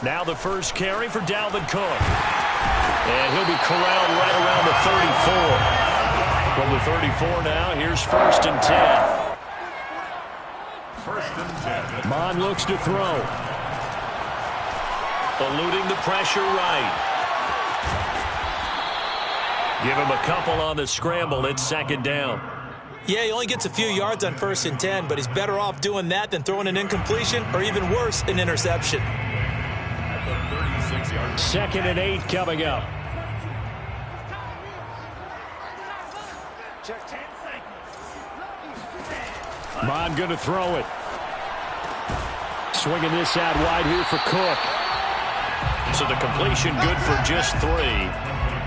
Now the first carry for Dalvin Cook. And he'll be corralled right around the 34. From the 34 now, here's 1st and 10. 1st and 10. Mond looks to throw. Eluding the pressure right. Give him a couple on the scramble. It's 2nd down. Yeah, he only gets a few yards on 1st and 10, but he's better off doing that than throwing an incompletion or even worse, an interception. 2nd and 8 coming up. Mond going to throw it. Swinging this out wide here for Cook. So the completion good for just 3.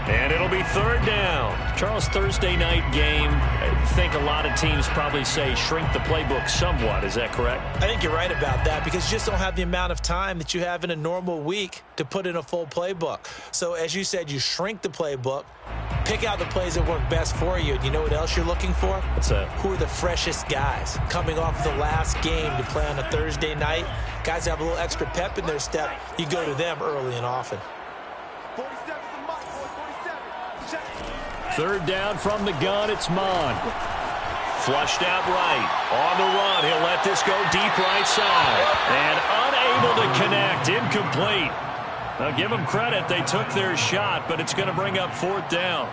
And it'll be 3rd down. Charles, Thursday night game, I think a lot of teams probably say shrink the playbook somewhat. Is that correct? I think you're right about that because you just don't have the amount of time that you have in a normal week to put in a full playbook. So as you said, you shrink the playbook, pick out the plays that work best for you. And you know what else you're looking for? What's that? Who are the freshest guys coming off the last game to play on a Thursday night? Guys have a little extra pep in their step. You go to them early and often. 3rd down from the gun, it's Mond. Flushed out right. On the run, he'll let this go deep right side. And unable to connect, incomplete. Now give them credit, they took their shot, but it's going to bring up 4th down.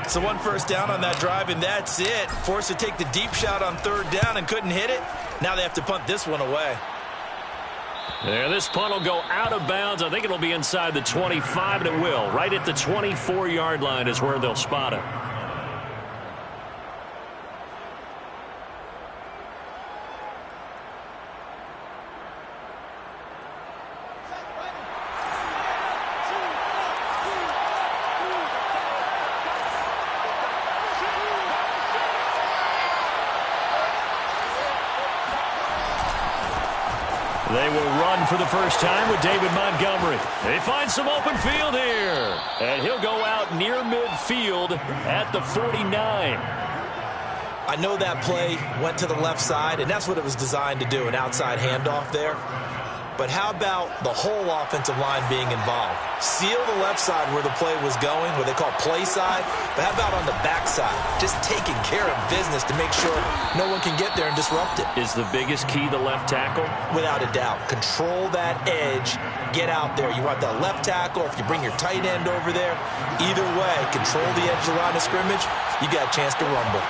So 1 first down on that drive, and that's it. Forced to take the deep shot on 3rd down and couldn't hit it. Now they have to punt this one away. There, this punt will go out of bounds. I think it'll be inside the 25, and it will. Right at the 24-yard line is where they'll spot it. They will run for the first time with David Montgomery. They find some open field here. And he'll go out near midfield at the 49. I know that play went to the left side, and that's what it was designed to do, an outside handoff there. But how about the whole offensive line being involved? Seal the left side where the play was going, what they call play side. But how about on the back side? Just taking care of business to make sure no one can get there and disrupt it. Is the biggest key the left tackle? Without a doubt. Control that edge. Get out there. You want that left tackle. If you bring your tight end over there, either way, control the edge of the line of scrimmage. You got a chance to rumble.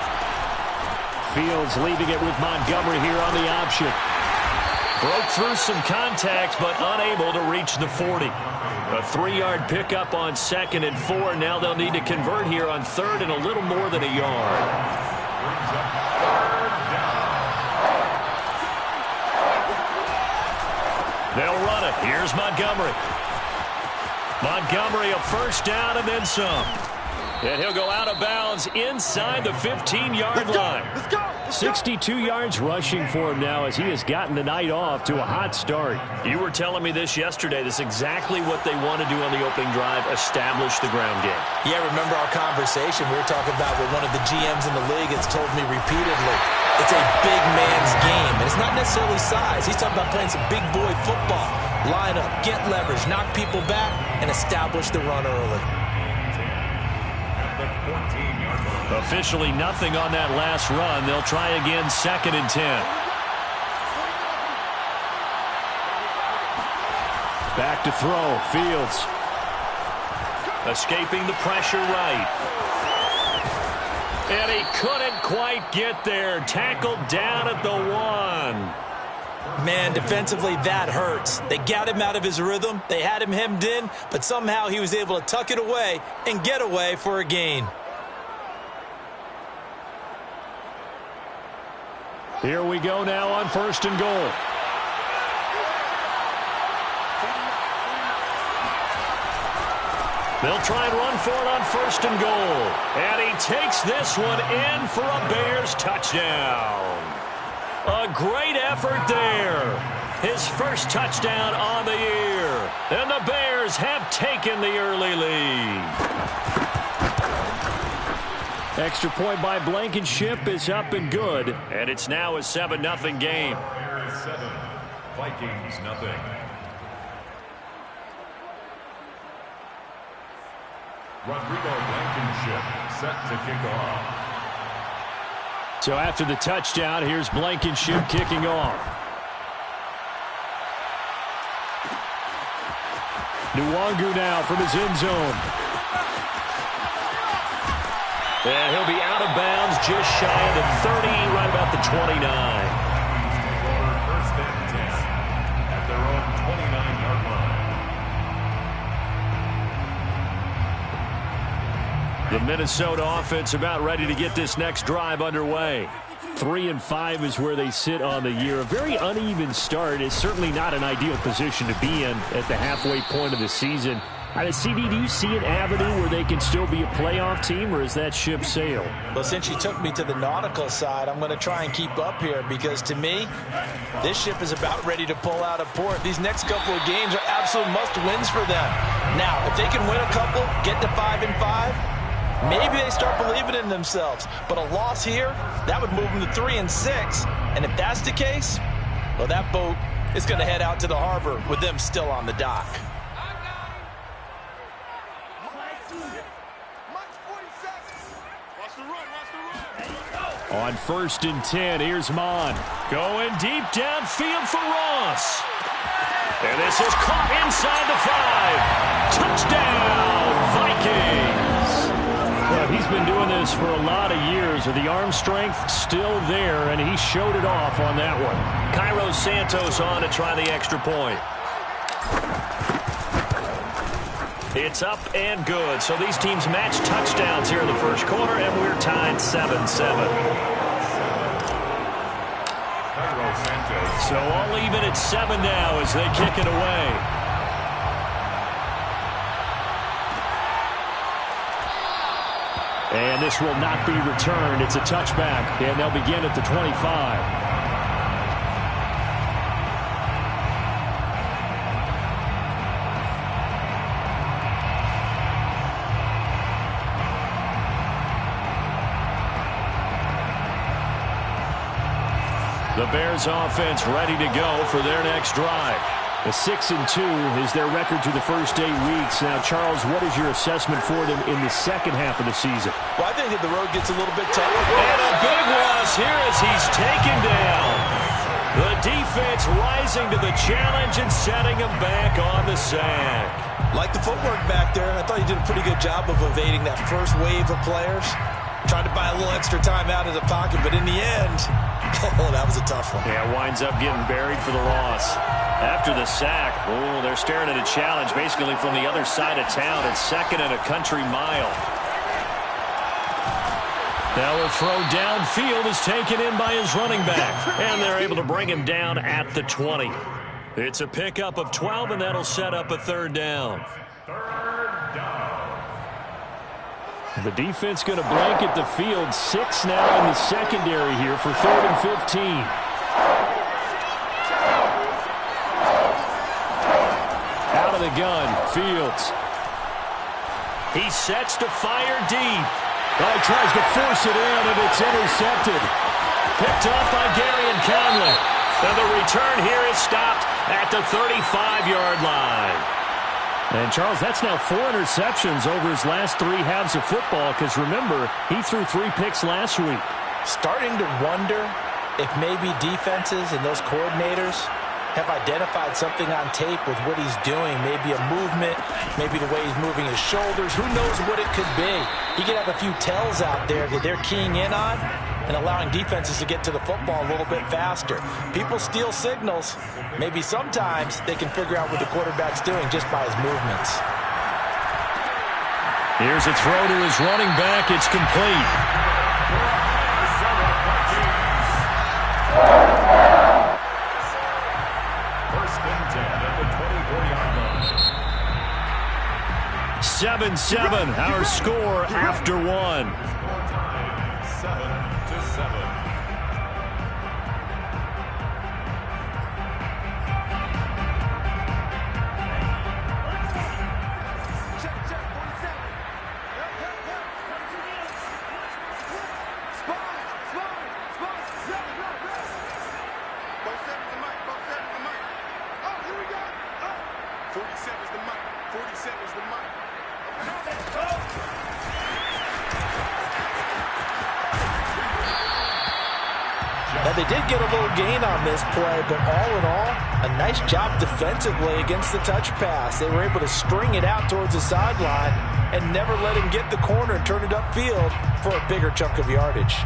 Fields leaving it with Montgomery here on the option. Broke through some contact, but unable to reach the 40. A 3-yard pickup on 2nd and 4. Now they'll need to convert here on 3rd and a little more than a yard. They'll run it. Here's Montgomery. Montgomery a first down and then some. And he'll go out of bounds inside the 15-yard line. 62 yards rushing for him now as he has gotten the night off to a hot start. You were telling me this yesterday. This is exactly what they want to do on the opening drive, establish the ground game. Yeah, remember our conversation we were talking about with one of the GMs in the league that's told me repeatedly, it's a big man's game. And it's not necessarily size. He's talking about playing some big boy football. Line up, get leverage, knock people back, and establish the run early. Officially nothing on that last run. They'll try again 2nd and 10. Back to throw. Fields. Escaping the pressure right. And he couldn't quite get there. Tackled down at the 1. Man, defensively, that hurts. They got him out of his rhythm. They had him hemmed in, but somehow he was able to tuck it away and get away for a gain. Here we go now on 1st and goal. They'll try and run for it on 1st and goal. And he takes this one in for a Bears touchdown. A great effort there. His first touchdown on the year. And the Bears have taken the early lead. Extra point by Blankenship is up and good. And it's now a 7-0 game. Bears 7, Vikings nothing. Rodrigo Blankenship set to kick off. So after the touchdown, here's Blankenship kicking off. Nwangu now from his end zone. And he'll be out of bounds just shy of the 30, right about the 29. First and 10 at their own 29-yard line. The Minnesota offense about ready to get this next drive underway. 3-5 is where they sit on the year. A very uneven start is certainly not an ideal position to be in at the halfway point of the season. CD, do you see an avenue where they can still be a playoff team, or is that ship sailed? Well, since you took me to the nautical side, I'm going to try and keep up here because, to me, this ship is about ready to pull out of port. These next couple of games are absolute must-wins for them. Now, if they can win a couple, get to 5-5, maybe they start believing in themselves. But a loss here, that would move them to 3-6. And if that's the case, well, that boat is going to head out to the harbor with them still on the dock. On 1st and 10, here's Mon. Going deep downfield for Ross. And this is caught inside the 5. Touchdown, Vikings. Well, he's been doing this for a lot of years with the arm strength still there, and he showed it off on that one. Cairo Santos on to try the extra point. It's up and good. So these teams match touchdowns here in the first quarter, and we're tied 7-7. So all even at 7 now as they kick it away. And this will not be returned. It's a touchback, and they'll begin at the 25. The Bears offense ready to go for their next drive. A 6-2 is their record through the first 8 weeks. Now, Charles, what is your assessment for them in the second half of the season? Well, I think that the road gets a little bit tougher. And a big loss here as he's taken down. The defense rising to the challenge and setting him back on the sack. Like the footwork back there, I thought he did a pretty good job of evading that first wave of players. Tried to buy a little extra time out of the pocket, but in the end, oh, that was a tough one. Yeah, winds up getting buried for the loss. After the sack, oh, they're staring at a challenge basically from the other side of town. It's 2nd and a country mile. Now a throw downfield is taken in by his running back, and they're able to bring him down at the 20. It's a pickup of 12, and that'll set up a 3rd down. The defense going to blanket the field. 6 now in the secondary here for 3rd and 15. Out of the gun, Fields. He sets to fire deep. Well, he tries to force it in, and it's intercepted. Picked up by Darian Conley. And the return here is stopped at the 35-yard line. And, Charles, that's now 4 interceptions over his last 3 halves of football because, remember, he threw 3 picks last week. Starting to wonder if maybe defenses and those coordinators have identified something on tape with what he's doing. Maybe a movement, maybe the way he's moving his shoulders. Who knows what it could be? He could have a few tells out there that they're keying in on and allowing defenses to get to the football a little bit faster. People steal signals. Maybe sometimes they can figure out what the quarterback's doing just by his movements. Here's a throw to his running back. It's complete. First and 10 at the 24-yard line. 7-7, our score after 1. 7-7. Now, they did get a little gain on this play, but all in all, a nice job defensively against the touch pass. They were able to string it out towards the sideline and never let him get the corner and turn it upfield for a bigger chunk of yardage.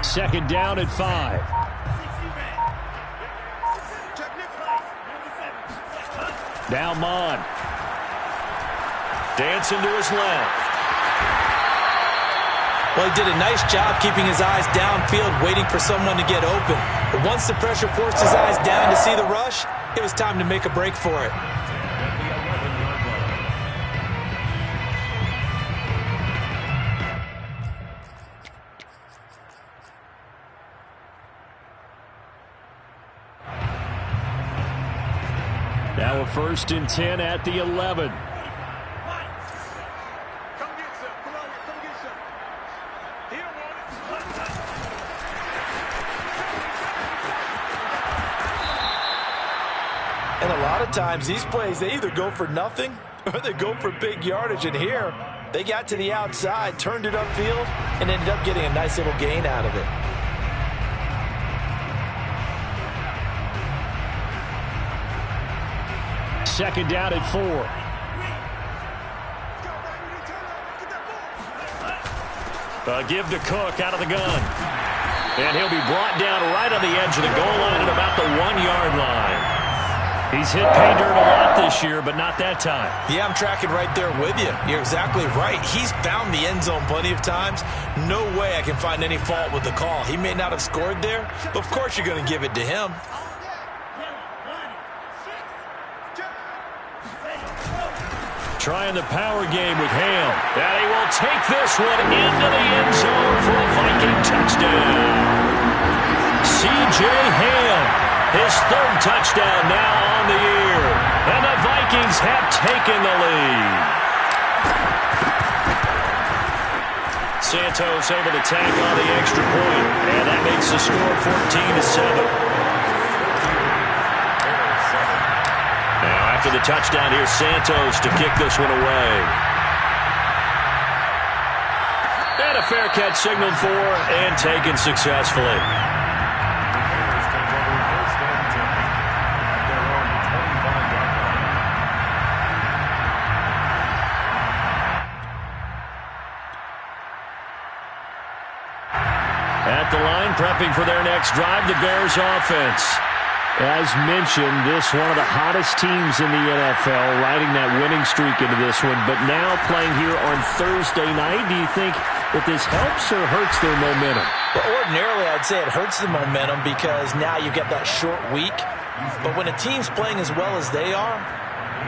Second down at 5. Now Mond. Dancing to his left. Well, he did a nice job keeping his eyes downfield, waiting for someone to get open. But once the pressure forced his eyes down to see the rush, it was time to make a break for it. Now a 1st and 10 at the 11. And a lot of times these plays, they either go for nothing or they go for big yardage. And here, they got to the outside, turned it upfield, and ended up getting a nice little gain out of it. Second down at 4. Give to Cook out of the gun. And he'll be brought down right on the edge of the goal line at about the 1-yard line. He's hit pay dirt a lot this year, but not that time. Yeah, I'm tracking right there with you. You're exactly right. He's found the end zone plenty of times. No way I can find any fault with the call. He may not have scored there, but of course you're going to give it to him. Trying the power game with Ham. And he will take this one into the end zone for a Viking touchdown. C.J. Ham, his 3rd touchdown now on the year. And the Vikings have taken the lead. Santos able to tack on the extra point. And that makes the score 14-7. After the touchdown, here's Santos to kick this one away. And a fair catch signaled for and taken successfully. At the line, prepping for their next drive, the Bears offense. As mentioned, this one of the hottest teams in the NFL, riding that winning streak into this one, but now playing here on Thursday night. Do you think that this helps or hurts their momentum? Well, ordinarily, I'd say it hurts the momentum because now you get that short week. But when a team's playing as well as they are,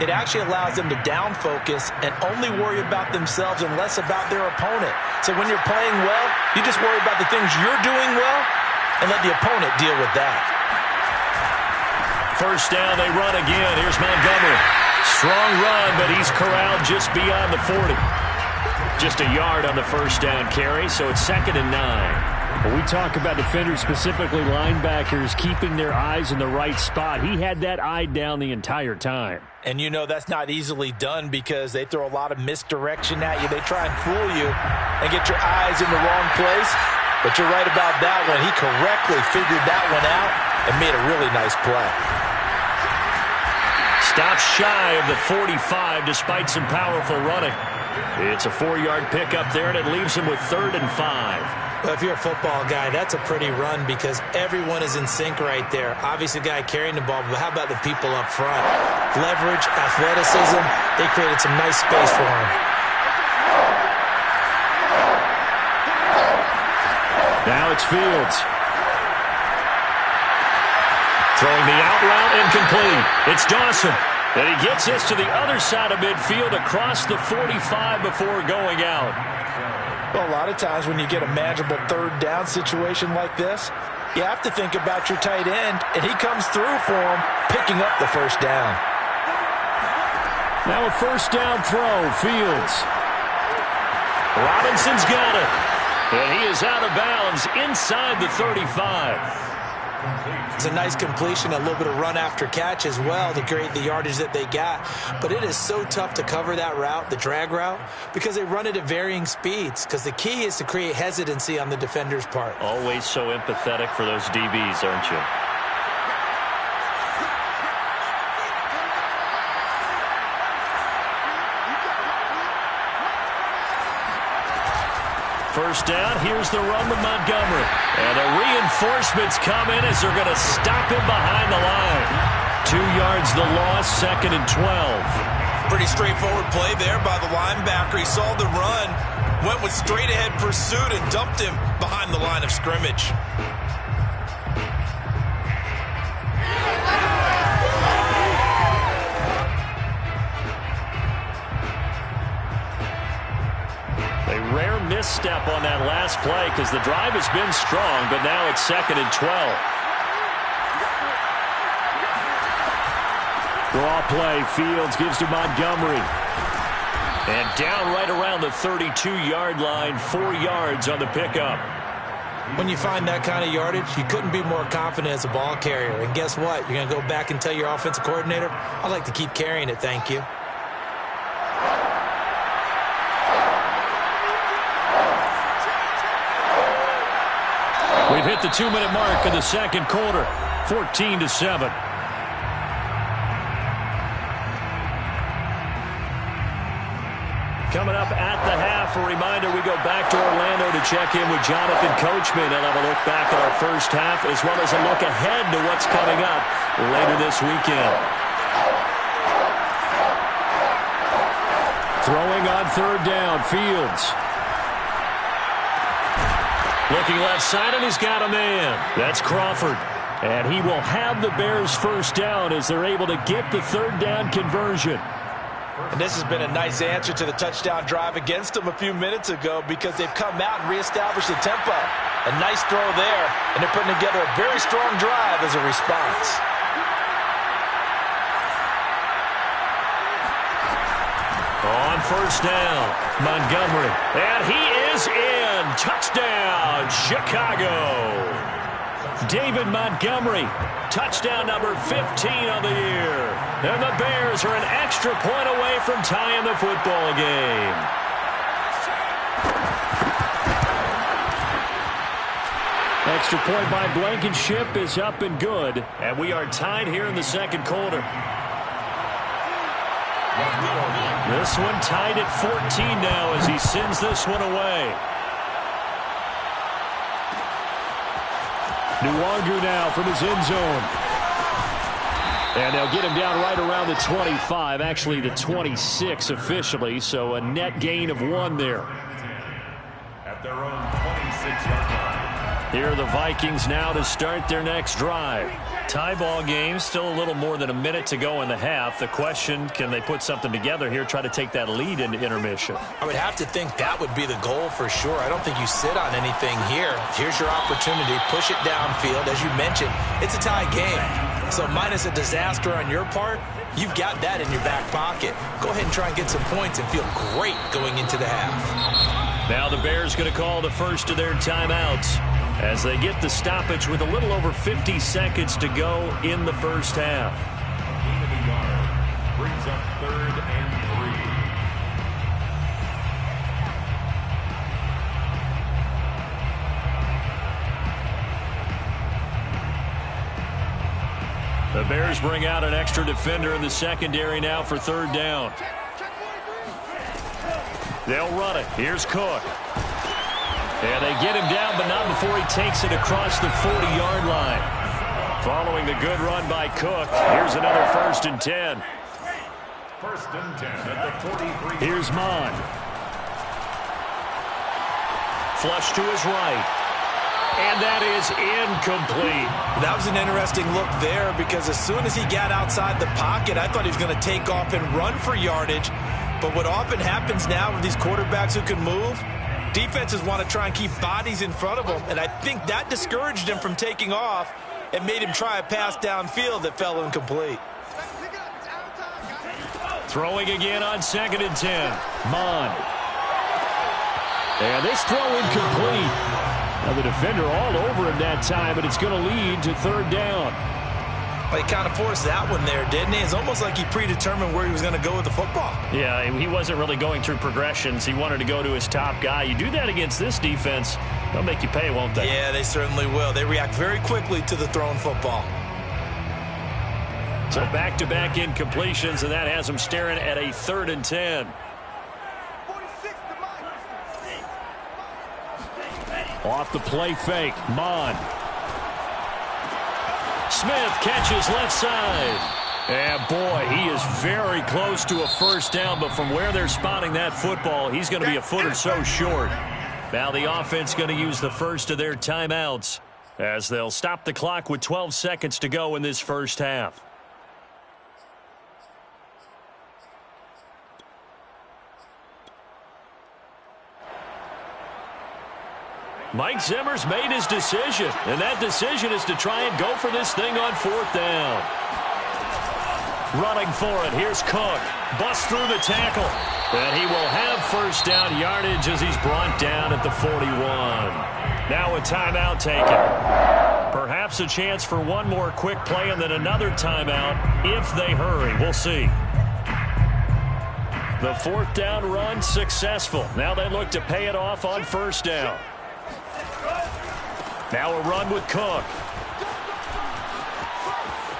it actually allows them to down focus and only worry about themselves and less about their opponent. So when you're playing well, you just worry about the things you're doing well and let the opponent deal with that. First down, they run again. Here's Montgomery. Strong run, but he's corralled just beyond the 40. Just a yard on the first down carry, so it's 2nd and 9. When we talk about defenders, specifically linebackers, keeping their eyes in the right spot, he had that eye down the entire time. And you know that's not easily done because they throw a lot of misdirection at you. They try and fool you and get your eyes in the wrong place. But you're right about that one. He correctly figured that one out and made a really nice play. Stops shy of the 45 despite some powerful running. It's a 4-yard pickup there, and it leaves him with 3rd and 5. Well, if you're a football guy, that's a pretty run because everyone is in sync right there. Obviously, the guy carrying the ball, but how about the people up front? Leverage, athleticism, they created some nice space for him. Now it's Fields. Throwing the out route incomplete. It's Dawson. And he gets this to the other side of midfield across the 45 before going out. Well, a lot of times when you get a manageable 3rd down situation like this, you have to think about your tight end, and he comes through for him, picking up the first down. Now a first down throw, Fields. Robinson's got it. And he is out of bounds inside the 35. It's a nice completion, a little bit of run after catch as well to create the yardage that they got. But it is so tough to cover that route, the drag route, because they run it at varying speeds. Because the key is to create hesitancy on the defender's part. Always so empathetic for those DBs, aren't you? First down, here's the run to Montgomery. And the reinforcements come in as they're going to stop him behind the line. 2 yards the loss, 2nd and 12. Pretty straightforward play there by the linebacker. He saw the run, went with straight-ahead pursuit, and dumped him behind the line of scrimmage. Rare misstep on that last play because the drive has been strong, but now it's 2nd and 12. Draw play. Fields gives to Montgomery. And down right around the 32-yard line, 4 yards on the pickup. When you find that kind of yardage, you couldn't be more confident as a ball carrier. And guess what? You're going to go back and tell your offensive coordinator, I'd like to keep carrying it, thank you. We've hit the 2-minute mark in the second quarter, 14-7. Coming up at the half, a reminder, we go back to Orlando to check in with Jonathan Coachman and have a look back at our first half as well as a look ahead to what's coming up later this weekend. Throwing on 3rd down, Fields. Looking left side, and he's got a man. That's Crawford. And he will have the Bears first down as they're able to get the 3rd down conversion. And this has been a nice answer to the touchdown drive against them a few minutes ago because they've come out and reestablished the tempo. A nice throw there, and they're putting together a very strong drive as a response. On first down, Montgomery. And he is in. Touchdown, Chicago. David Montgomery. Touchdown number 15 on the year. And the Bears are an extra point away from tying the football game. Extra point by Blankenship is up and good. And we are tied here in the second quarter. This one tied at 14 now as he sends this one away. Nwangu now from his end zone. And they'll get him down right around the 25, actually the 26 officially, so a net gain of 1 there. At their own 26-yard line. Here are the Vikings now to start their next drive. Tie ball game, still a little more than a minute to go in the half. The question, can they put something together here, try to take that lead into intermission? I would have to think that would be the goal for sure. I don't think you sit on anything here. Here's your opportunity. Push it downfield. As you mentioned, it's a tie game. So minus a disaster on your part, you've got that in your back pocket. Go ahead and try and get some points and feel great going into the half. Now the Bears going to call the first of their timeouts as they get the stoppage with a little over 50 seconds to go in the first half. Gain of a yard brings up 3rd and 3. The Bears bring out an extra defender in the secondary now for 3rd down. They'll run it. Here's Cook. And they get him down, but not before he takes it across the 40-yard line. Following the good run by Cook, here's another 1st and 10. 1st and 10 at the 43. Here's Mon. Flush to his right. And that is incomplete. That was an interesting look there because as soon as he got outside the pocket, I thought he was going to take off and run for yardage. But what often happens now with these quarterbacks who can move, defenses want to try and keep bodies in front of them, and I think that discouraged him from taking off and made him try a pass downfield that fell incomplete. Throwing again on 2nd and 10. Mond. And this throw incomplete. Now the defender all over him that time, but it's going to lead to 3rd down. He kind of forced that one there, didn't he? It's almost like he predetermined where he was going to go with the football. Yeah, he wasn't really going through progressions. He wanted to go to his top guy. You do that against this defense, they'll make you pay, won't they? Yeah, they certainly will. They react very quickly to the thrown football. So back-to-back incompletions, and that has him staring at a 3rd and 10. Off the play fake, Mond. Smith catches left side. And boy, he is very close to a 1st down, but from where they're spotting that football, he's going to be a foot or so short. Now the offense going to use the first of their timeouts as they'll stop the clock with 12 seconds to go in this 1st half. Mike Zimmer's made his decision, and that decision is to try and go for this thing on 4th down. Running for it, here's Cook. Busts through the tackle, and he will have 1st down yardage as he's brought down at the 41. Now a timeout taken. Perhaps a chance for one more quick play and then another timeout if they hurry. We'll see. The 4th down run successful. Now they look to pay it off on 1st down. Now a run with Cook.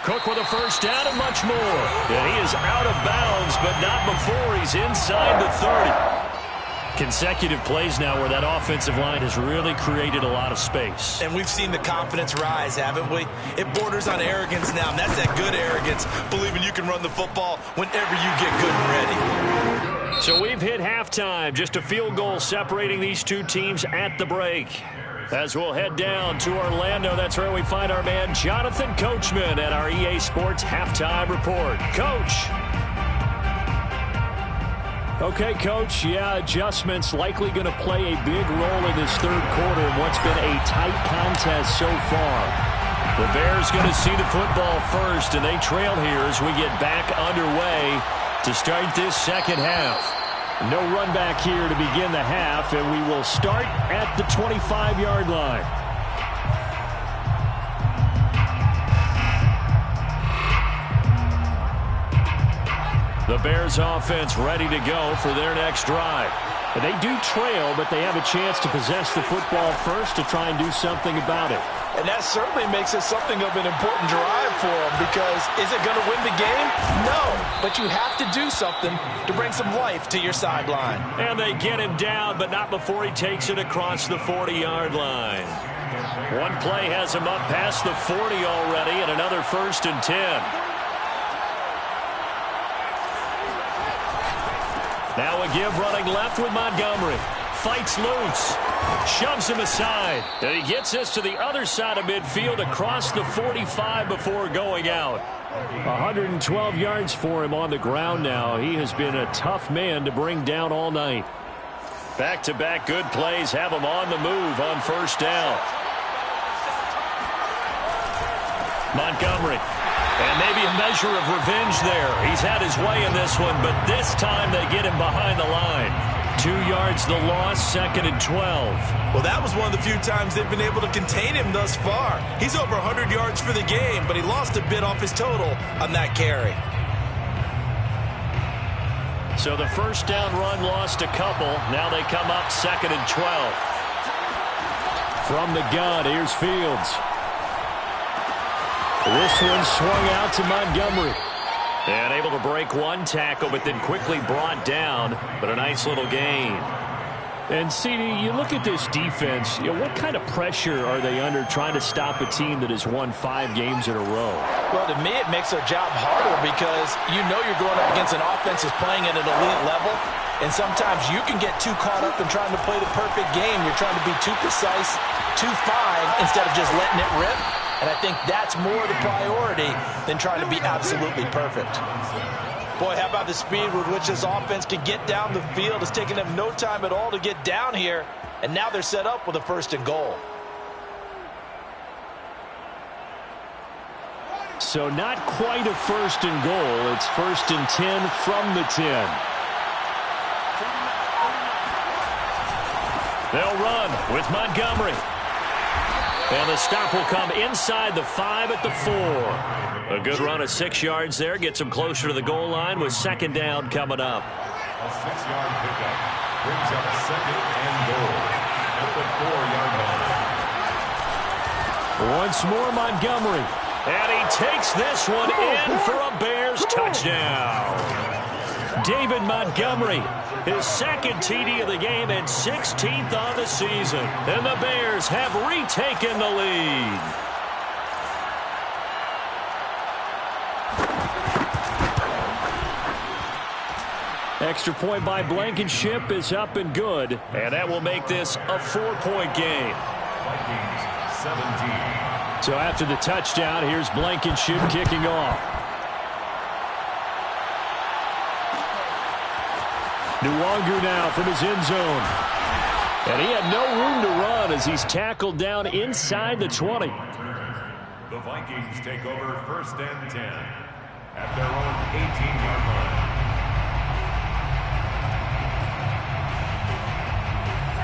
Cook with a 1st down and much more. And he is out of bounds, but not before he's inside the 30. Consecutive plays now where that offensive line has really created a lot of space. And we've seen the confidence rise, haven't we? It borders on arrogance now, and that's that good arrogance, believing you can run the football whenever you get good and ready. So we've hit halftime. Just a field goal separating these two teams at the break. As we'll head down to Orlando, that's where we find our man Jonathan Coachman at our EA Sports Halftime Report. Coach. Okay, Coach, adjustments likely going to play a big role in this 3rd quarter in what's been a tight contest so far. The Bears going to see the football first, and they trail here as we get back underway to start this 2nd half. No run back here to begin the half, and we will start at the 25-yard line. The Bears offense ready to go for their next drive. And they do trail, but they have a chance to possess the football first to try and do something about it. And that certainly makes it something of an important drive for them, because is it going to win the game? No, but you have to do something to bring some life to your sideline. And they get him down, but not before he takes it across the 40-yard line. One play has him up past the 40 already, and another 1st and 10. Now a give running left with Montgomery. Fights loose. Shoves him aside. And he gets us to the other side of midfield across the 45 before going out. 112 yards for him on the ground now. He has been a tough man to bring down all night. Back-to-back good plays have him on the move on 1st down. Montgomery. And maybe a measure of revenge there. He's had his way in this one, but this time they get him behind the line. 2 yards the loss, 2nd and 12. Well, that was one of the few times they've been able to contain him thus far. He's over 100 yards for the game, but he lost a bit off his total on that carry. So the 1st down run lost a couple. Now they come up 2nd and 12. From the gun, here's Fields. This one swung out to Montgomery. And able to break one tackle, but then quickly brought down. But a nice little gain. And, CD, you look at this defense, what kind of pressure are they under trying to stop a team that has won 5 games in a row? Well, to me, it makes their job harder because you know you're going up against an offense that's playing at an elite level. And sometimes you can get too caught up in trying to play the perfect game. You're trying to be too precise, too fine, instead of just letting it rip. And I think that's more the priority than trying to be absolutely perfect. Boy, how about the speed with which this offense can get down the field? It's taken them no time at all to get down here. And now they're set up with a 1st and goal. so not quite a first and goal. It's 1st and 10 from the 10. They'll run with Montgomery. And the stop will come inside the 5 at the 4. A good run of 6 yards there. Gets them closer to the goal line with 2nd down coming up. A 6-yard pickup brings up 2nd and goal at the 4-yard line. Once more Montgomery. And he takes this one in for a Bears touchdown. David Montgomery, his 2nd TD of the game and 16th on the season. And the Bears have retaken the lead. Extra point by Blankenship is up and good. And that will make this a 4-point game. Vikings 17. So after the touchdown, here's Blankenship kicking off. Nwangu now from his end zone. And he had no room to run as he's tackled down inside the 20. The Vikings take over 1st and 10 at their own 18-yard line.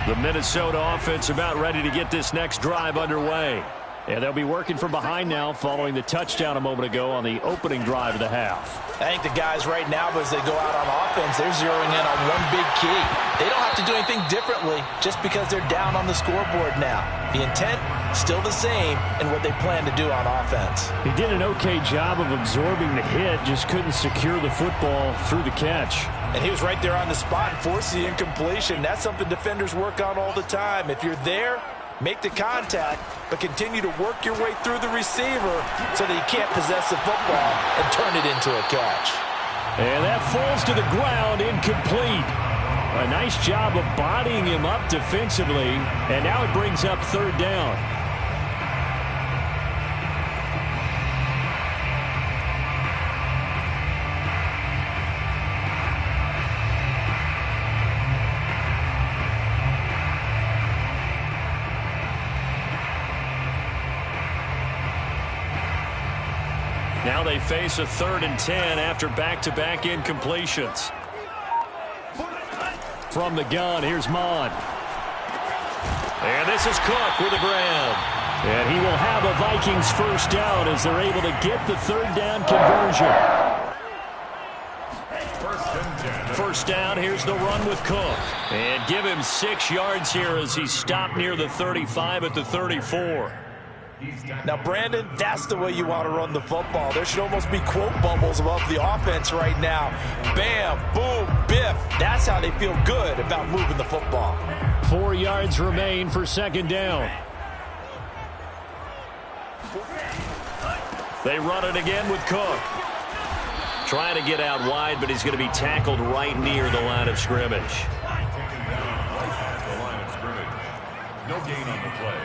The Minnesota offense about ready to get this next drive underway. And they'll be working from behind now following the touchdown a moment ago on the opening drive of the half. I think the guys right now, as they go out on offense, they're zeroing in on one big key. They don't have to do anything differently just because they're down on the scoreboard now. The intent, still the same in what they plan to do on offense. He did an okay job of absorbing the hit, just couldn't secure the football through the catch. And he was right there on the spot and forced the incompletion. That's something defenders work on all the time. If you're there, make the contact, but continue to work your way through the receiver so that you can't possess the football and turn it into a catch. And that falls to the ground, incomplete. A nice job of bodying him up defensively, and now it brings up 3rd down. Now they face a 3rd and 10 after back-to-back incompletions. From the gun, here's Mon. And this is Cook with the ground. And he will have a Vikings 1st down as they're able to get the 3rd down conversion. 1st down, here's the run with Cook. And give him 6 yards here as he's stopped near the 35 at the 34. Now, Brandon, that's the way you want to run the football. There should almost be quote bubbles above the offense right now. Bam, boom, biff. That's how they feel good about moving the football. 4 yards remain for 2nd down. They run it again with Cook. Trying to get out wide, but he's going to be tackled right near the line of scrimmage. Taken down right at the line of scrimmage. No gain on the play.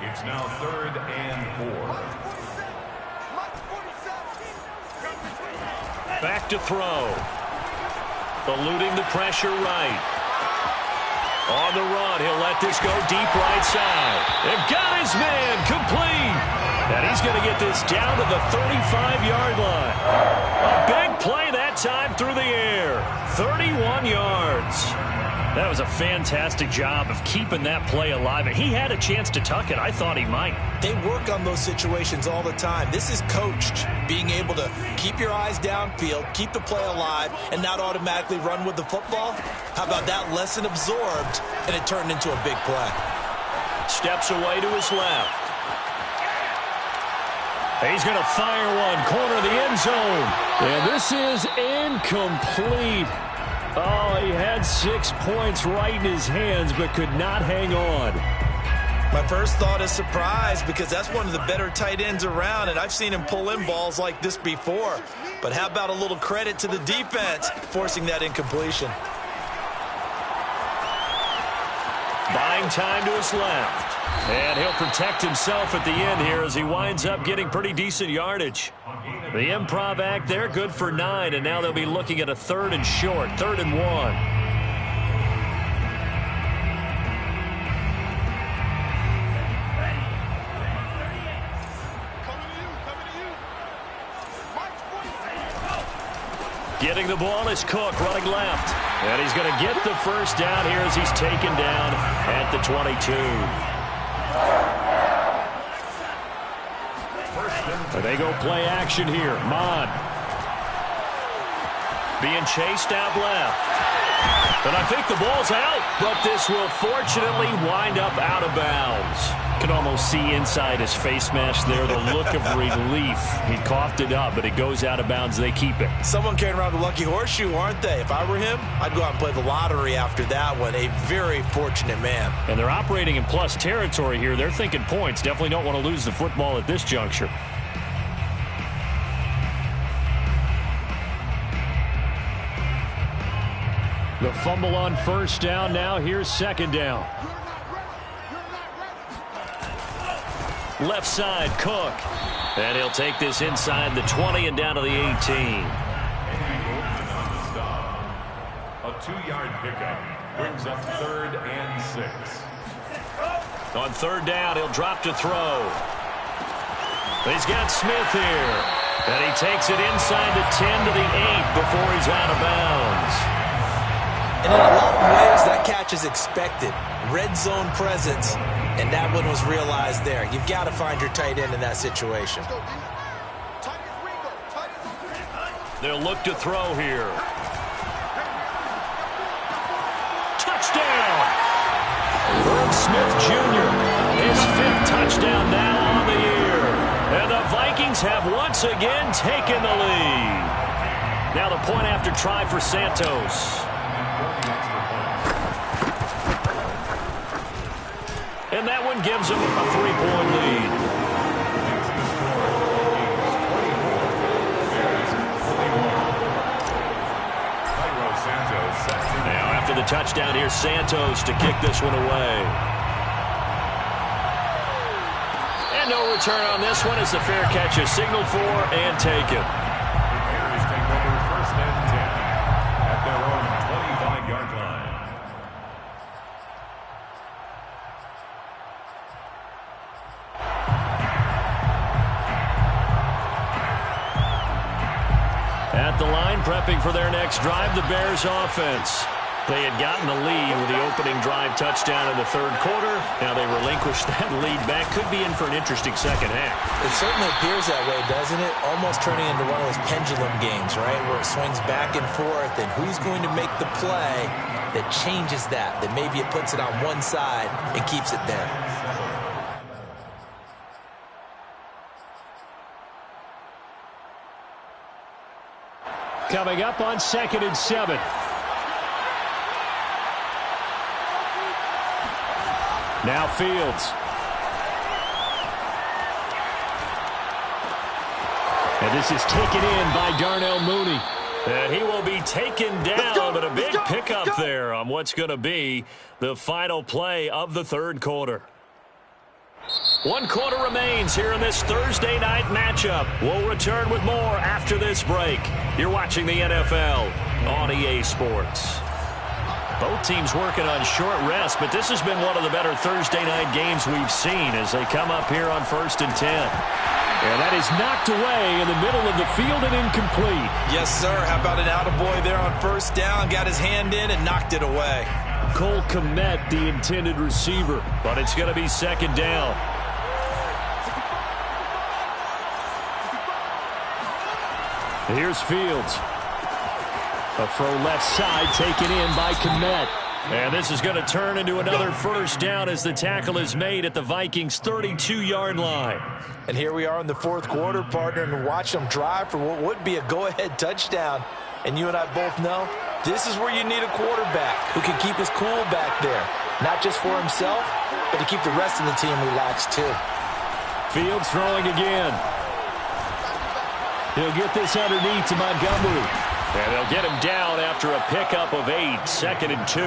It's now 3rd and 4. Back to throw. Eluding the pressure right. On the run, he'll let this go deep right side. And got his man complete. And he's going to get this down to the 35-yard line. A big play that time through the air. 31 yards. That was a fantastic job of keeping that play alive. And he had a chance to tuck it. I thought he might. They work on those situations all the time. This is coached, being able to keep your eyes downfield, keep the play alive, and not automatically run with the football. How about that lesson absorbed, and it turned into a big play? Steps away to his left. He's going to fire one, corner of the end zone. And this is incomplete. Oh, he had 6 points right in his hands, but could not hang on. My first thought is surprise, because that's one of the better tight ends around, and I've seen him pull in balls like this before. But how about a little credit to the defense forcing that incompletion? Buying time to his left. And he'll protect himself at the end here as he winds up getting pretty decent yardage. The improv act there, good for 9, and now they'll be looking at a 3rd and short, 3rd and 1. Getting the ball is Cook running left. And he's going to get the first down here as he's taken down at the 22. They go play action here. Mond being chased out left. And I think the ball's out, but this will fortunately wind up out of bounds. Can almost see inside his face mask there, the look of relief. He coughed it up, but it goes out of bounds. They keep it. Someone carrying around the lucky horseshoe, aren't they? If I were him, I'd go out and play the lottery after that one. A very fortunate man. And they're operating in plus territory here. They're thinking points. Definitely don't want to lose the football at this juncture. The fumble on first down. Now here's second down. Left side, Cook. And he'll take this inside the 20 and down to the 18. A 2-yard pickup brings up 3rd and 6. On third down, he'll drop to throw. He's got Smith here. And he takes it inside the 10 to the 8 before he's out of bounds. And in a lot of ways, that catch is expected. Red zone presence, and that one was realized there. You've got to find your tight end in that situation. They'll look to throw here. Touchdown! Herb Smith Jr., his 5th touchdown now on the year. And the Vikings have once again taken the lead. Now the point after try for Santos. And that one gives them a 3-point lead. Now after the touchdown, here's Santos to kick this one away. And no return on this one as the fair catch is signaled for and taken. Bears take over 1st and 10 at their own 25-yard line. At the line, prepping for their next drive, the Bears offense. They had gotten the lead with the opening drive touchdown in the 3rd quarter. Now they relinquished that lead back. Could be in for an interesting second half. It certainly appears that way, doesn't it? Almost turning into one of those pendulum games, right? Where it swings back and forth, and who's going to make the play that changes that? That maybe it puts it on one side and keeps it there. Coming up on 2nd and 7. Now Fields. And this is taken in by Darnell Mooney. And he will be taken down, but a big pickup there on what's going to be the final play of the 3rd quarter. 1 quarter remains here in this Thursday night matchup. We'll return with more after this break. You're watching the NFL on EA Sports. Both teams working on short rest, but this has been one of the better Thursday night games we've seen as they come up here on 1st and 10. And that is knocked away in the middle of the field and incomplete. Yes, sir. How about an attaboy there on 1st down? Got his hand in and knocked it away. Cole Kmet, the intended receiver, but it's going to be 2nd down. Here's Fields. A throw left side taken in by Kmet. And this is going to turn into another 1st down as the tackle is made at the Vikings' 32-yard line. And here we are in the 4th quarter, partner, and watch them drive for what would be a go-ahead touchdown. And you and I both know this is where you need a quarterback who can keep his cool back there. Not just for himself, but to keep the rest of the team relaxed too. Fields throwing again. He'll get this underneath to Montgomery. And they'll get him down after a pickup of 8, 2nd and 2.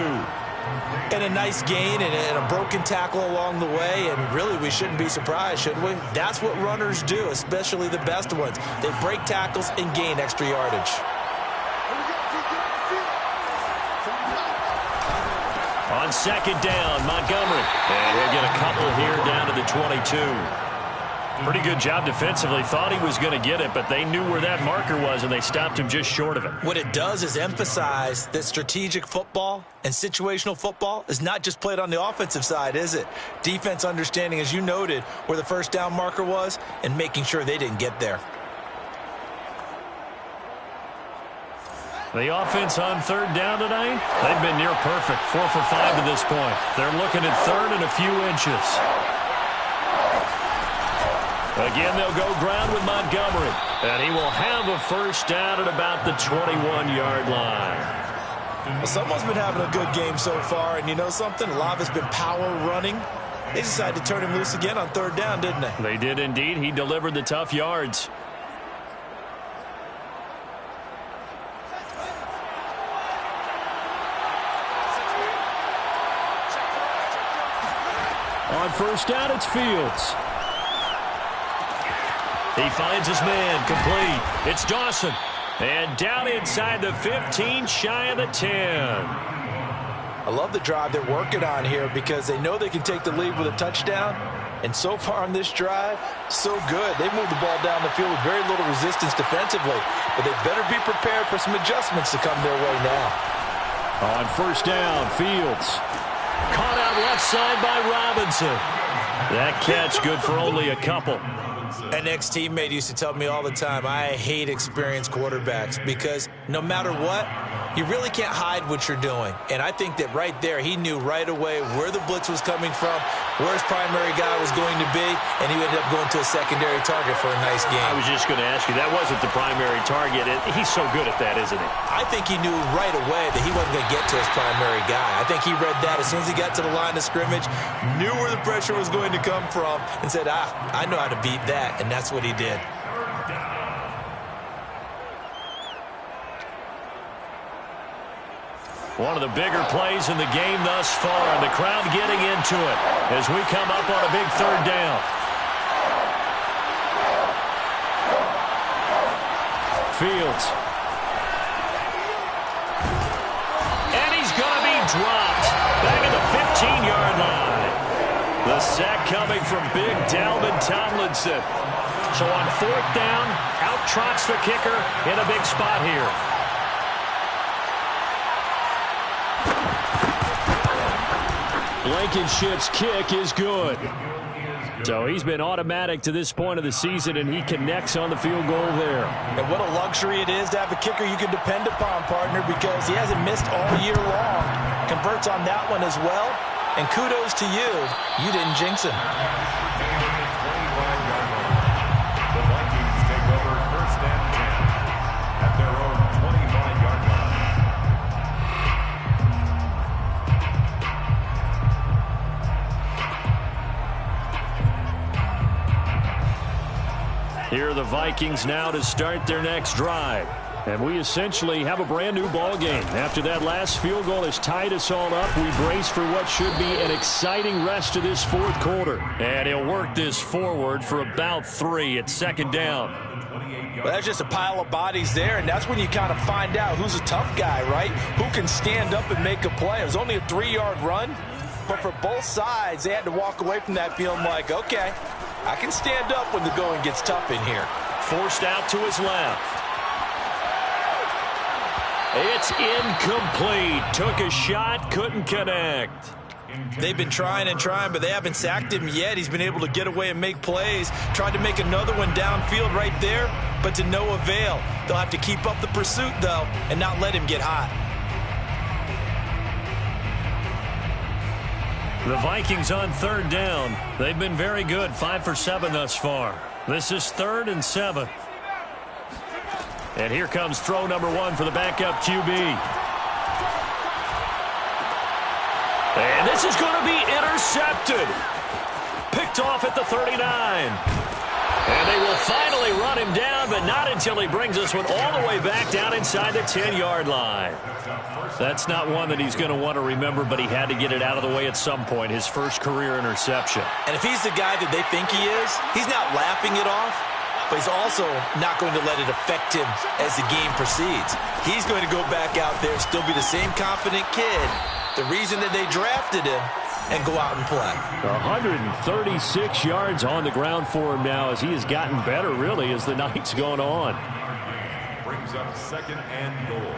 And a nice gain and a broken tackle along the way, and really we shouldn't be surprised, should we? That's what runners do, especially the best ones. They break tackles and gain extra yardage. On 2nd down, Montgomery. And he'll get a couple here down to the 22. Pretty good job defensively. Thought he was going to get it, but they knew where that marker was, and they stopped him just short of it. What it does is emphasize that strategic football and situational football is not just played on the offensive side, is it? Defense understanding, as you noted, where the first down marker was and making sure they didn't get there. The offense on third down tonight, they've been near perfect. 4 for 5 to this point. They're looking at third and a few inches. Again, they'll go ground with Montgomery. And he will have a first down at about the 21-yard line. Well, someone's been having a good game so far, and you know something? A lot has been power running. They decided to turn him loose again on third down, didn't they? They did indeed. He delivered the tough yards. On first down, it's Fields. He finds his man, complete. It's Dawson. And down inside the 15, shy of the 10. I love the drive they're working on here because they know they can take the lead with a touchdown. And so far on this drive, so good. They moved the ball down the field with very little resistance defensively. But they better be prepared for some adjustments to come their way now. On first down, Fields. Caught out left side by Robinson. That catch good for only a couple. An ex-teammate used to tell me all the time, I hate experienced quarterbacks because no matter what, you really can't hide what you're doing. And I think that right there, he knew right away where the blitz was coming from, where his primary guy was going to be, and he ended up going to a secondary target for a nice game. I was just going to ask you, that wasn't the primary target. He's so good at that, isn't he? I think he knew right away that he wasn't going to get to his primary guy. I think he read that as soon as he got to the line of scrimmage, knew where the pressure was going to come from, and said, I know how to beat that, and that's what he did. One of the bigger plays in the game thus far, and the crowd getting into it as we come up on a big third down. Fields. And he's going to be dropped back at the 15-yard line. The sack coming from big Dalvin Tomlinson. So on fourth down, out trots the kicker in a big spot here. Blankenship's kick is good. So he's been automatic to this point of the season, and he connects on the field goal there. And what a luxury it is to have a kicker you can depend upon, partner, because he hasn't missed all year long. Converts on that one as well. And kudos to you. You didn't jinx him. The Vikings take over first and 10 at their own 25-yard line. Here are the Vikings now to start their next drive. And we essentially have a brand-new ball game. After that last field goal has tied us all up, we brace for what should be an exciting rest of this fourth quarter. And he'll work this forward for about 3 at second down. Well, that's just a pile of bodies there, and that's when you kind of find out who's a tough guy, right? Who can stand up and make a play. It was only a 3-yard run, but for both sides, they had to walk away from that feeling like, okay, I can stand up when the going gets tough in here. Forced out to his left. It's incomplete. Took a shot, couldn't connect. They've been trying and trying, but they haven't sacked him yet. He's been able to get away and make plays. Tried to make another one downfield right there, but to no avail. They'll have to keep up the pursuit, though, and not let him get hot. The Vikings on third down. They've been very good, 5 for 7 thus far. This is 3rd and 7. And here comes throw number 1 for the backup QB. And this is going to be intercepted. Picked off at the 39. And they will finally run him down, but not until he brings this one all the way back down inside the 10-yard line. That's not one that he's going to want to remember, but he had to get it out of the way at some point, his first career interception. And if he's the guy that they think he is, he's not laughing it off, but he's also not going to let it affect him as the game proceeds. He's going to go back out there, still be the same confident kid. The reason that they drafted him and go out and play. 136 yards on the ground for him now as he has gotten better, really, as the night's gone on. Brings up 2nd and goal.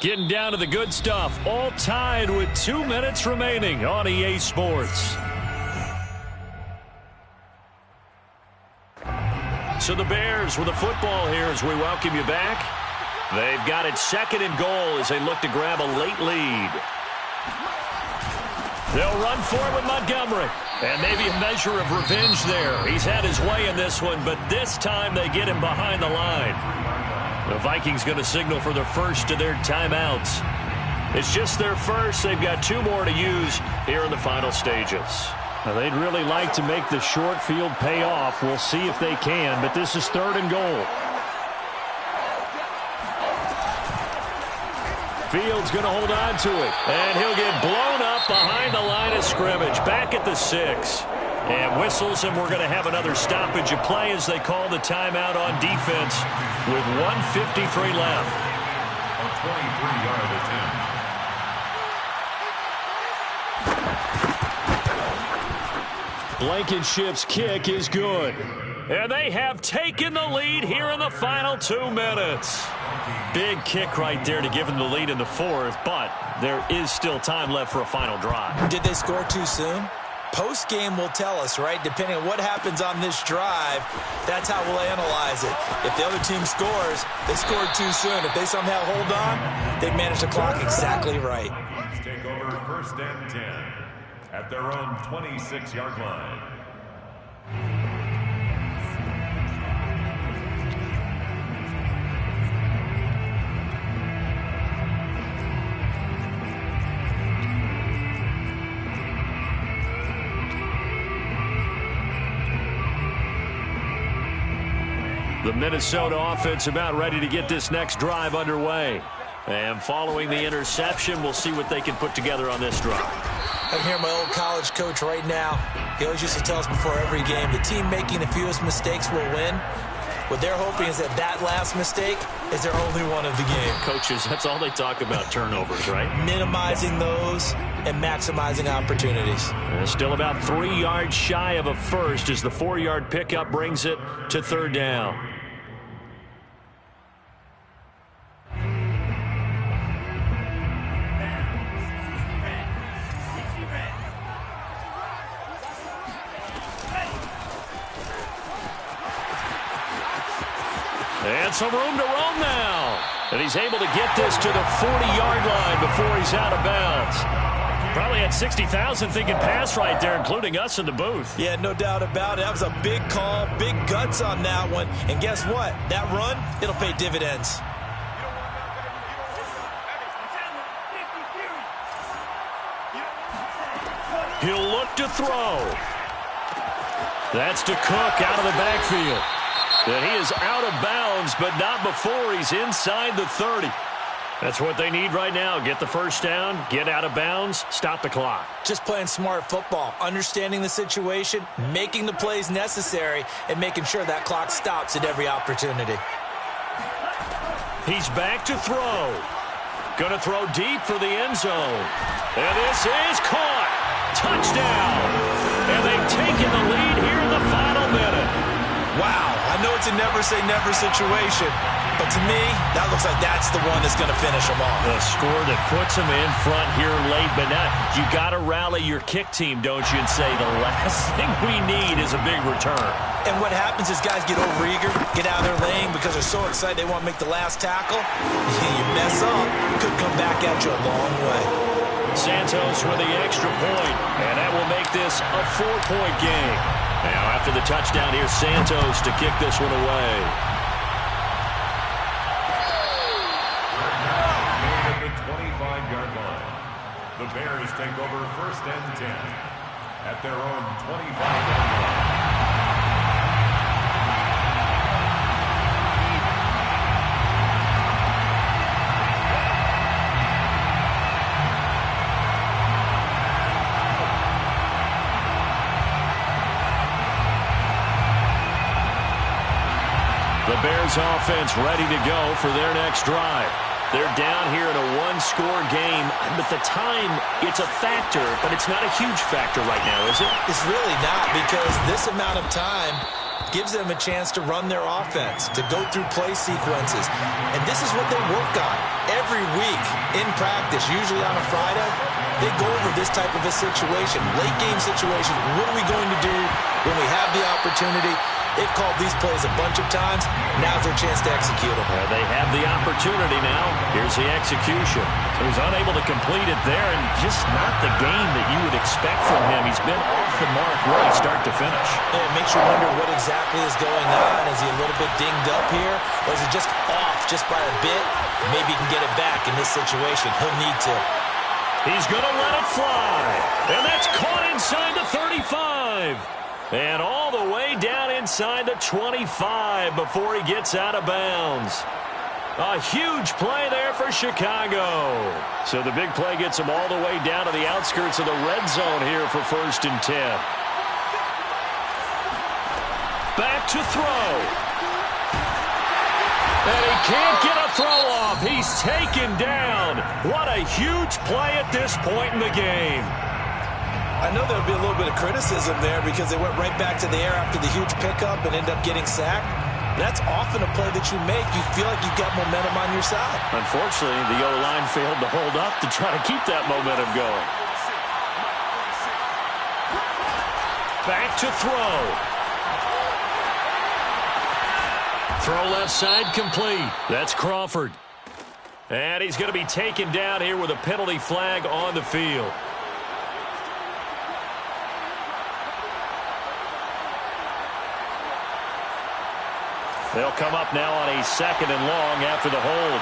Getting down to the good stuff, all tied with 2 minutes remaining on EA Sports. So the Bears with the football here as we welcome you back. They've got it 2nd and goal as they look to grab a late lead. They'll run for it with Montgomery. And maybe a measure of revenge there. He's had his way in this one, but this time they get him behind the line. The Vikings going to signal for their first of their timeouts. It's just their first. They've got 2 more to use here in the final stages. Now, they'd really like to make the short field pay off. We'll see if they can, but this is 3rd and goal. Fields going to hold on to it, and he'll get blown up behind the line of scrimmage, back at the 6. And whistles, and we're going to have another stoppage of play as they call the timeout on defense with 1:53 left. A 23-yard attempt. Blankenship's kick is good. And they have taken the lead here in the final 2 minutes. Big kick right there to give them the lead in the 4th, but there is still time left for a final drive. Did they score too soon? Post-game will tell us, right? Depending on what happens on this drive, that's how we'll analyze it. If the other team scores, they scored too soon. If they somehow hold on, they've managed the clock exactly right. Let's take over 1st and 10 at their own 26-yard line. The Minnesota offense about ready to get this next drive underway. And following the interception, we'll see what they can put together on this drive. I can hear my old college coach right now. He always used to tell us before every game, the team making the fewest mistakes will win. What they're hoping is that last mistake is their only one of the game. Coaches, that's all they talk about, turnovers, right? Minimizing those and maximizing opportunities. Still about 3 yards shy of a first as the 4-yard pickup brings it to 3rd down. And some room to roam now. And he's able to get this to the 40-yard line before he's out of bounds. Probably had 60,000 thinking pass right there, including us in the booth. Yeah, no doubt about it. That was a big call, big guts on that one. And guess what? That run, it'll pay dividends. He'll look to throw. That's to Cook out of the backfield. And he is out of bounds, but not before he's inside the 30. That's what they need right now. Get the first down, get out of bounds, stop the clock. Just playing smart football, understanding the situation, making the plays necessary, and making sure that clock stops at every opportunity. He's back to throw. Going to throw deep for the end zone. And this is caught. Touchdown. And they've taken the lead here in the final minute. Wow, I know it's a never-say-never situation, but to me, that looks like that's the one that's going to finish them off. The score that puts them in front here late, but now you got to rally your kick team, don't you, and say the last thing we need is a big return. And what happens is guys get overeager, get out of their lane because they're so excited they want to make the last tackle. You mess up, it could come back at you a long way. Santos with the extra point, and that will make this a 4-point game. Now, after the touchdown, here's Santos to kick this one away. At the 25-yard line, the Bears take over 1st and 10 at their own 25-yard line. The Bears offense ready to go for their next drive. They're down here in a one-score game, but the time, it's a factor, but it's not a huge factor right now, is it? It's really not, because this amount of time gives them a chance to run their offense, to go through play sequences. And this is what they work on every week in practice, usually on a Friday. They go over this type of a situation, late game situation. What are we going to do when we have the opportunity? They've called these plays a bunch of times. Now's their chance to execute them. They have the opportunity now. Here's the execution. So he's unable to complete it there, and just not the game that you would expect from him. He's been off the mark really start to finish. Yeah, it makes you wonder what exactly is going on. Is he a little bit dinged up here, or is he just off just by a bit? Maybe he can get it back in this situation. He'll need to. He's going to let it fly, and that's caught inside the 35. And all the way down inside the 25 before he gets out of bounds. A huge play there for Chicago. So the big play gets him all the way down to the outskirts of the red zone here for 1st and 10. Back to throw. And he can't get a throw off. He's taken down. What a huge play at this point in the game. I know there'll be a little bit of criticism there because they went right back to the air after the huge pickup and end up getting sacked. That's often a play that you make. You feel like you've got momentum on your side. Unfortunately, the O-line failed to hold up to try to keep that momentum going. Back to throw. Throw left side complete. That's Crawford. And he's going to be taken down here with a penalty flag on the field. They'll come up now on a 2nd and long after the hold.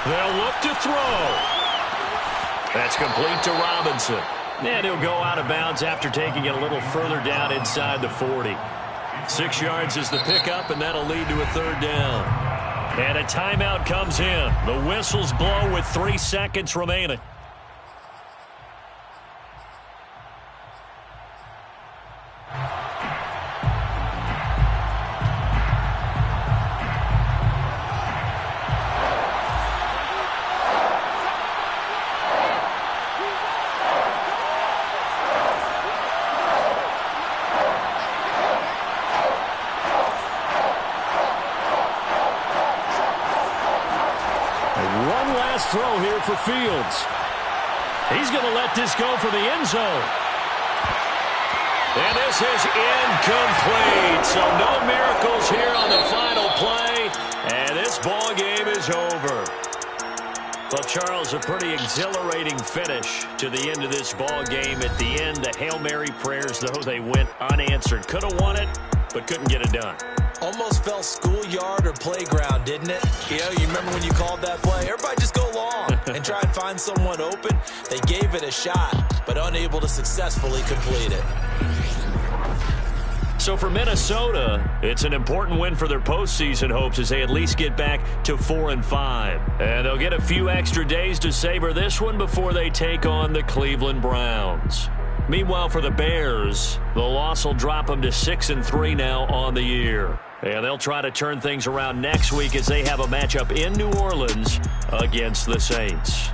They'll look to throw. That's complete to Robinson. And he'll go out of bounds after taking it a little further down inside the 40. 6 yards is the pickup, and that'll lead to a 3rd down. And a timeout comes in. The whistles blow with 3 seconds remaining. Throw here for Fields. He's going to let this go for the end zone. And this is incomplete. So no miracles here on the final play. And this ball game is over. Well, Charles, a pretty exhilarating finish to the end of this ball game. At the end, the Hail Mary prayers, though, they went unanswered. Could have won it, but couldn't get it done. Almost felt schoolyard or playground, didn't it? You remember when you called that play? Everybody just go long and try and find someone open. They gave it a shot, but unable to successfully complete it. So for Minnesota, it's an important win for their postseason hopes as they at least get back to 4-5. And they'll get a few extra days to savor this one before they take on the Cleveland Browns. Meanwhile, for the Bears, the loss will drop them to 6-3 now on the year. And they'll try to turn things around next week as they have a matchup in New Orleans against the Saints.